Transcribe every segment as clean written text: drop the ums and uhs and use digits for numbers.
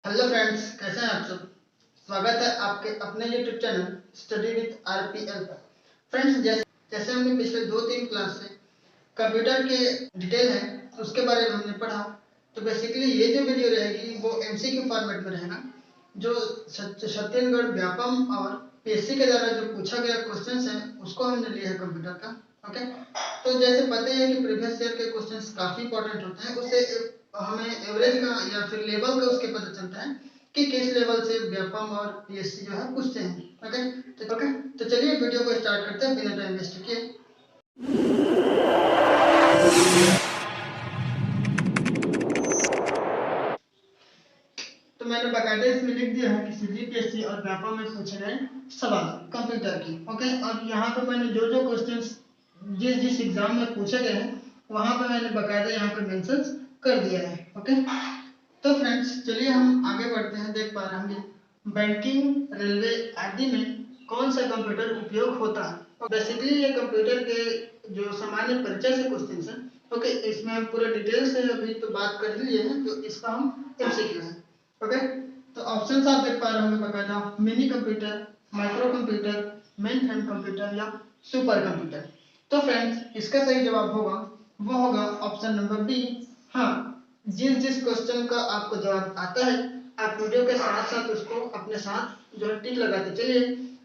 Hello friends, कैसे हैं आप सब। स्वागत है आपके अपने YouTube channel study with RPL पर। फ्रेंड्स, जैसे जैसे हमने पिछले 2-3 क्लास से कंप्यूटर के डिटेल है उसके बारे में हमने पढ़ा। तो बेसिकली ये जो वीडियो रहेगी वो एमसीक्यू फॉर्मेट में रहेगा। जो छत्तीसगढ़ व्यापम और पीएससी के द्वारा जो पूछा गया क्वेश्चंस है उसको हमने लिया है कंप्यूटर का। ओके, तो जैसे पता है कि प्रीवियस ईयर के क्वेश्चंस काफ़ी इंपॉर्टेंट होते हैं। उससे हमें एवरेज का या फिर लेवल का उसके पता चलता है कि किस लेवल से व्यापम और पीएससी जो है पूछते हैं। तो चलिए वीडियो को स्टार्ट करते हैं बिना टाइम वेस्ट किए। तो मैंने बाकायदा इसमें लिख दिया है कि सीजीपीएससी और व्यापम में पूछे गए सवाल कंप्यूटर की। ओके, और यहाँ पे मैंने जो जो क्वेश्चंस जिस जिस एग्जाम में पूछे गए हैं वहाँ पे मैंने बाकायदा यहाँ पे मेंशन कर दिया है। ओके, तो फ्रेंड्स चलिए हम आगे बढ़ते हैं। देख पा रहे होंगे बैंकिंग, रेलवे आदि में कौन सा कंप्यूटर उपयोग होता है। बेसिकली ये कंप्यूटर के जो सामान्य परिचय से क्वेश्चन है। ओके, इसमें हम पूरा डिटेल से अभी तो बात कर ही लिए हैं, तो इसका हम एमसीक्यू है। ओके, तो ऑप्शंस आप देख पा रहे होंगे बकायदा mini computer, micro computer, main frame computer या सुपर कंप्यूटर। तो फ्रेंड्स इसका सही जवाब होगा वो होगा ऑप्शन नंबर बी। हाँ, जिस जिस क्वेश्चन का आपको जवाब आता है आप वीडियो के साथ साथ उसको अपने साथ जो है टिक लगाते चलिए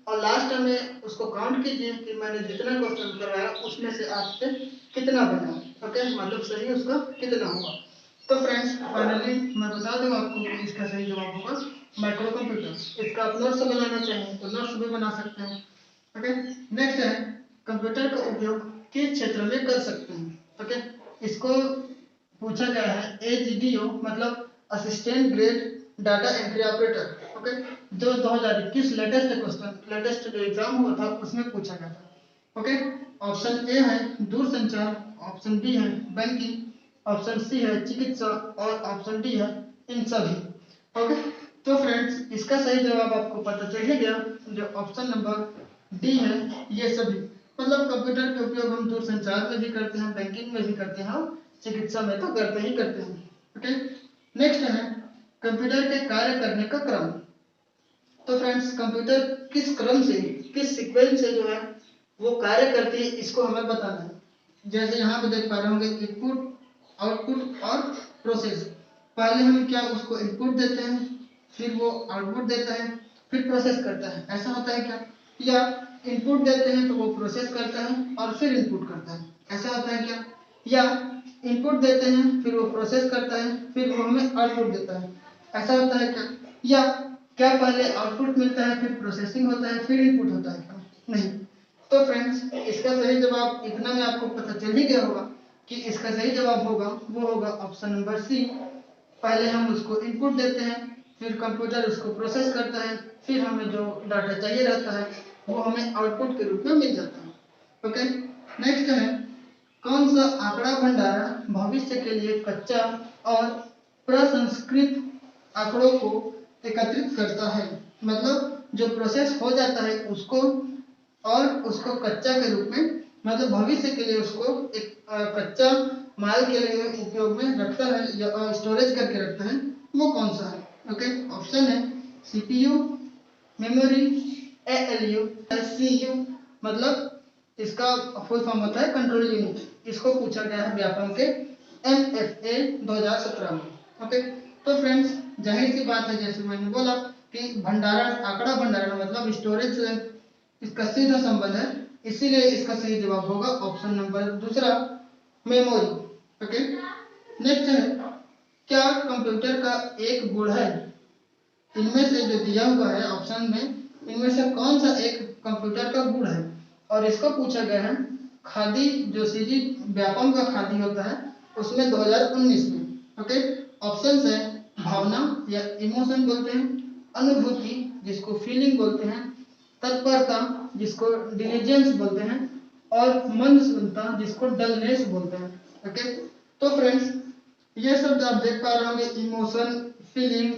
और लास्ट में उसको काउंट कीजिए कि मैंने जितना क्वेश्चन करवाया उसमें से आपसे कितना बना। ओके, मतलब सही उसका कितना होगा। तो फ्रेंड्स फाइनली मैं बता दूं आपको कि इसका सही जवाब होगा माइक्रो कंप्यूटर। इसका आप नोट्स बनाना चाहें तो नोट्स भी बना सकते हैं। ओके, नेक्स्ट है कंप्यूटर का उपयोग किस क्षेत्र में कर सकते हैं। ओके, इसको पूछा गया है एचडीओ मतलब assistant grade data entry operator. Okay, जो 2021 लेटेस्ट जो एग्जाम हुआ था उसमें पूछा गया था। ओके, ऑप्शन ए है दूरसंचार, ऑप्शन बी है बैंकिंग, ऑप्शन सी है चिकित्सा और ऑप्शन डी है इन सभी। ओके, तो फ्रेंड्स इसका सही जवाब आपको पता चल ही गया। जो ऑप्शन नंबर डी है ये सभी, मतलब कंप्यूटर के उपयोग हम दूरसंचार में भी करते हैं, बैंकिंग में भी करते हैं और चिकित्सा में तो करते ही करते हैं। ओके, नेक्स्ट है कंप्यूटर के कार्य करने का क्रम। तो फ्रेंड्स कंप्यूटर किस क्रम से, किस सीक्वेंस से जो है वो कार्य करती है इसको हमें बताना है। जैसे यहाँ पे देख पा रहे होंगे इनपुट, आउटपुट और प्रोसेस। पहले हम क्या उसको इनपुट देते हैं, फिर वो आउटपुट देता है, फिर प्रोसेस करता है, ऐसा होता है क्या। या इनपुट देते हैं तो वो प्रोसेस करता है और फिर इनपुट करता है, ऐसा होता है क्या। या इनपुट देते हैं फिर वो प्रोसेस करता है फिर वो हमें आउटपुट देता है, ऐसा होता है क्या। या क्या पहले आउटपुट मिलता है फिर प्रोसेसिंग होता है फिर इनपुट होता है क्या। नहीं। तो फ्रेंड्स इसका सही जवाब इतना में आपको पता चल ही गया होगा कि इसका सही जवाब होगा वो होगा ऑप्शन नंबर सी। पहले हम उसको इनपुट देते हैं फिर कंप्यूटर उसको प्रोसेस करता है फिर हमें जो डाटा चाहिए रहता है वो हमें आउटपुट के रूप में मिल जाता है। ओके, नेक्स्ट है कौन सा आंकड़ा भंडारण भविष्य के लिए कच्चा और प्रसंस्कृत आंकड़ों को एकत्रित करता है। मतलब जो प्रोसेस हो जाता है उसको और उसको कच्चा के रूप में, मतलब भविष्य के लिए उसको एक कच्चा माल के लिए उपयोग में रखता है या स्टोरेज करके रखता है, वो कौन सा है। ओके, ऑप्शन है सीपीयू, मेमोरी, एएलयू, एससीयू, मतलब इसका फुल फॉर्म होता है कंट्रोल यूनिट। इसको पूछा गया है व्यापम के एमएफए 2017 में। ओके, तो फ्रेंड्स जाहिर सी बात है जैसे मैंने बोला कि भंडारण, आंकड़ा भंडारण मतलब स्टोरेज से इसका सीधा संबंध है, इसीलिए इसका सही जवाब होगा ऑप्शन नंबर दूसरा मेमोरी। ओके, नेक्स्ट है क्या कंप्यूटर का एक गुण है। इनमें से जो दिया हुआ है ऑप्शन में इनमें से कौन सा एक कंप्यूटर का गुण है, और इसको पूछा गया है खादी जो सीजी व्यापम का खादी होता है उसमें 2019 में। ओके, ऑप्शन है भावना या इमोशन बोलते हैं, अनुभूति जिसको फीलिंग बोलते हैं, तत्परता जिसको डिलीजेंस बोलते हैं और मंदस्मृता जिसको डलनेस बोलते हैं। ओके, तो फ्रेंड्स ये शब्द आप देख पा रहे होंगे इमोशन, फीलिंग,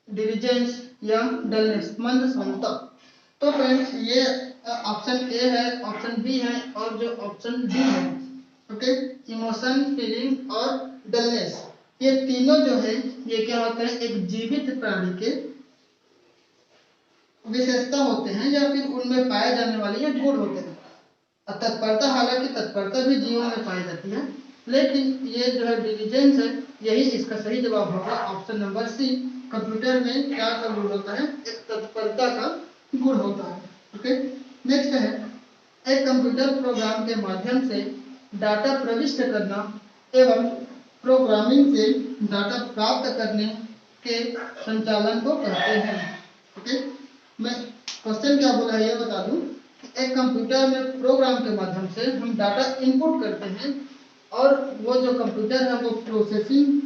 डिलीजेंस या डलनेस, मंद क्षमता। तो फ्रेंड्स ये ऑप्शन ए है, ऑप्शन बी है और जो ऑप्शन डी है। ओके, इमोशन, फीलिंग और डलनेस, ये तीनों जो है ये क्या होते हैं, एक जीवित प्राणी के विशेषता होते हैं या फिर उनमें पाए जाने वाले ये गुण होते हैं। तत्परता, हालांकि तत्परता भी जीवों में पाई जाती है, लेकिन ये जो है डिलीजेंस है, यही इसका सही जवाब होगा ऑप्शन नंबर सी। कंप्यूटर में क्या का गुण होता है, एक तत्परता का गुण होता है। ओके, नेक्स्ट है, एक कंप्यूटर प्रोग्राम के माध्यम से डाटा प्रविष्ट करना एवं प्रोग्रामिंग से डाटा प्राप्त करने के संचालन को कहते हैं। ओके, मैं क्वेश्चन क्या बोला है ये बता दूं। एक कंप्यूटर में प्रोग्राम के माध्यम से हम डाटा इनपुट करते हैं और वो जो कंप्यूटर है वो प्रोसेसिंग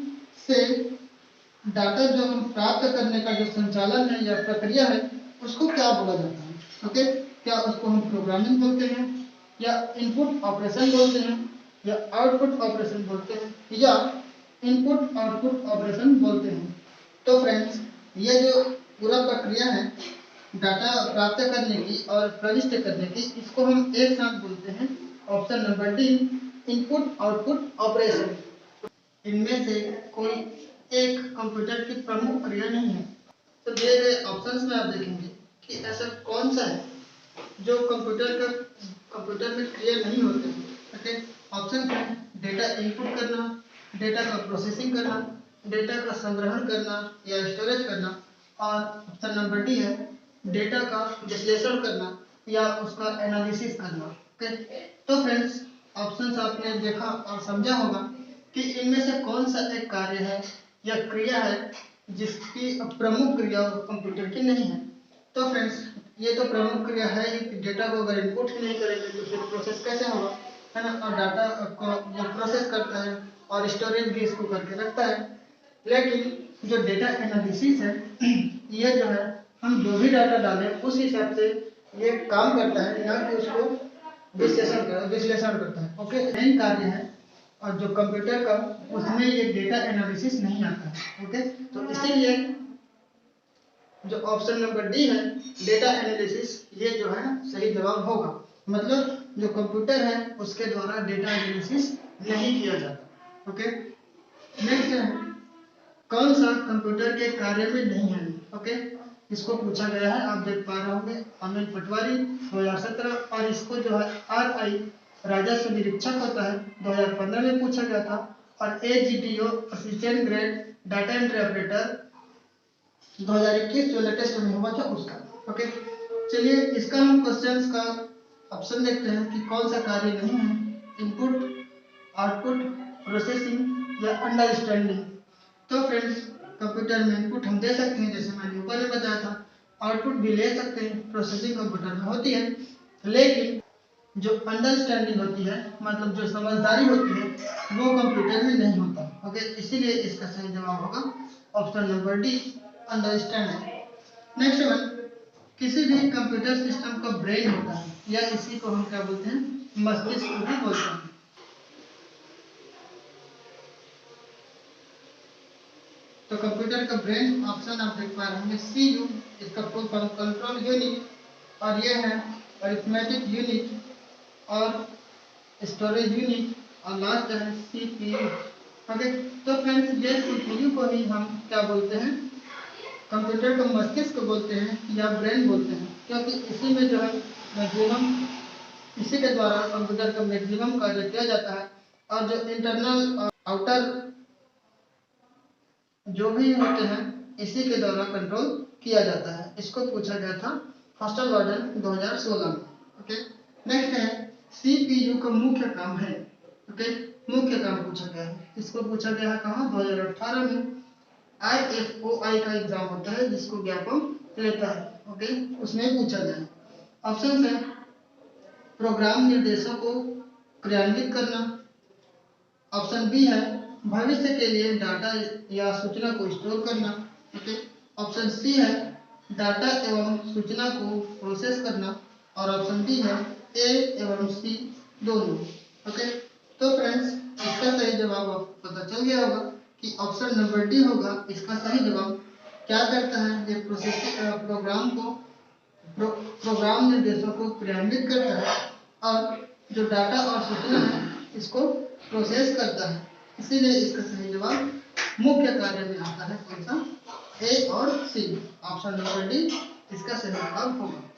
से डाटा जो हम प्राप्त करने का जो संचालन है या प्रक्रिया है उसको क्या बोला जाता है। ओके, क्या उसको हम प्रोग्रामिंग बोलते हैं या इनपुट ऑपरेशन बोलते हैं या आउटपुट ऑपरेशन बोलते हैं या इनपुट आउटपुट ऑपरेशन बोलते हैं। तो फ्रेंड्स, ये जो पूरा प्रक्रिया है डाटा प्राप्त करने की और प्रविष्ट करने की, इसको हम एक साथ बोलते हैं option number D, input output operation. इनमें से कोई एक कंप्यूटर की प्रमुख क्रिया नहीं है। तो दिए गए ऑप्शंस में आप देखेंगे कि ऐसा कौन सा है जो कंप्यूटर में क्रिया नहीं होते हैं। ओके, ऑप्शन है डेटा इनपुट करना, डेटा का प्रोसेसिंग करना, डेटा का संग्रहण करना या स्टोरेज करना, और ऑप्शन नंबर डी है डेटा का विश्लेषण करना या उसका एनालिसिस करना। ओके, तो फ्रेंड्स, ऑप्शंस आपने देखा और समझा होगा कि इनमें से कौन सा एक कार्य है या क्रिया है जिसकी प्रमुख क्रिया कंप्यूटर की नहीं है। तो फ्रेंड्स, ये तो प्रमुख क्रिया है ही, डेटा को अगर इनपुट ही नहीं करेंगे तो फिर प्रोसेस कैसे होगा, है ना। और डाटा को वो प्रोसेस करता है और स्टोरेज भी इसको करके रखता है। लेकिन जो डेटा एनालिसिस है ये जो है हम जो भी डाटा डालें उस हिसाब से ये काम करता है, ना कि उसको विश्लेषण करता है। ओके, मेन कार्य है और जो कंप्यूटर का उसमें ये डेटा एनालिसिस नहीं आता है। ओके, तो इसीलिए जो ऑप्शन नंबर डी है डेटा एनालिसिस, ये जो है सही जवाब होगा। मतलब जो कंप्यूटर है उसके द्वारा डेटा एनालिसिस नहीं किया जाता। ओके, नेक्स्ट है, कौन सा कंप्यूटर के कार्य में नहीं है। ओके, इसको पूछा गया है, आप देख पा रहे होंगे अमित पटवारी 2017, और इसको जो है RI राजस्व निरीक्षक होता है 2015 में पूछा गया था, और AGDO assistant grade data entry operator 2021 जो लेटेस्ट में हुआ था उसका। ओके, चलिए इसका हम क्वेश्चंस का ऑप्शन देखते हैं कि कौन सा कार्य नहीं है, इनपुट, आउटपुट, प्रोसेसिंग या अंडरस्टैंडिंग। तो फ्रेंड्स, कंप्यूटर में इनपुट हम दे सकते हैं जैसे मैंने ऊपर में बताया था, आउटपुट भी ले सकते हैं, प्रोसेसिंग कंप्यूटर में होती है, लेकिन जो अंडरस्टैंडिंग होती है मतलब जो समझदारी होती है वो कंप्यूटर में नहीं होता। ओके, इसीलिए इसका सही जवाब होगा option number D, understanding. Next one, किसी भी कंप्यूटर सिस्टम का ब्रेन होता है या इसी को हम क्या बोलते हैं, मस्तिष्क भी बोलते हैं। तो कंप्यूटर का ब्रेन ऑप्शन आप देख पा रहे होंगे CU, इसका फुल फॉर्म कंट्रोल यूनिट, और ये है अरिथमेटिक यूनिट और स्टोरेज यूनिट, और लास्ट है CPU। ओके, तो फ्रेंड्स, ये CPU को ही हम क्या बोलते हैं, कंप्यूटर का मस्तिष्क बोलते हैं या ब्रेन बोलते हैं, क्योंकि इसी में जो है मैक्सिमम, इसी के द्वारा कंप्यूटर का मैक्सिमम कार्य किया जाता है, और जो इंटरनल और आउटर जो भी होते हैं इसी के द्वारा कंट्रोल किया जाता है। इसको पूछा गया था हॉस्टल वार्डन 2016 में। ओके, नेक्स्ट है CPU का मुख्य काम है। ओके, मुख्य काम पूछा गया है, इसको पूछा गया है कहाँ, 2018 में IFOI का एग्जाम होता है जिसको ज्ञापन लेता है। ओके, उसमें पूछा गया है। ऑप्शन है प्रोग्राम निर्देशों को क्रियान्वित करना, ऑप्शन बी है भविष्य के लिए डाटा या सूचना को स्टोर करना। ओके, ऑप्शन सी है डाटा एवं सूचना को प्रोसेस करना, और ऑप्शन डी है ए एवं सी दोनों। ओके, तो फ्रेंड्स, इसका सही जवाब आपको पता चल गया होगा कि ऑप्शन नंबर डी होगा इसका सही जवाब। क्या करता है ये, प्रोग्राम को प्रोग्राम निर्देशों को क्रियान्वित करता है और जो डाटा और सूचना है इसको प्रोसेस करता है, इसीलिए इसका सही जवाब मुख्य कार्य में आता है कौन सा? ए और सी, ऑप्शन नंबर डी इसका सही जवाब होगा।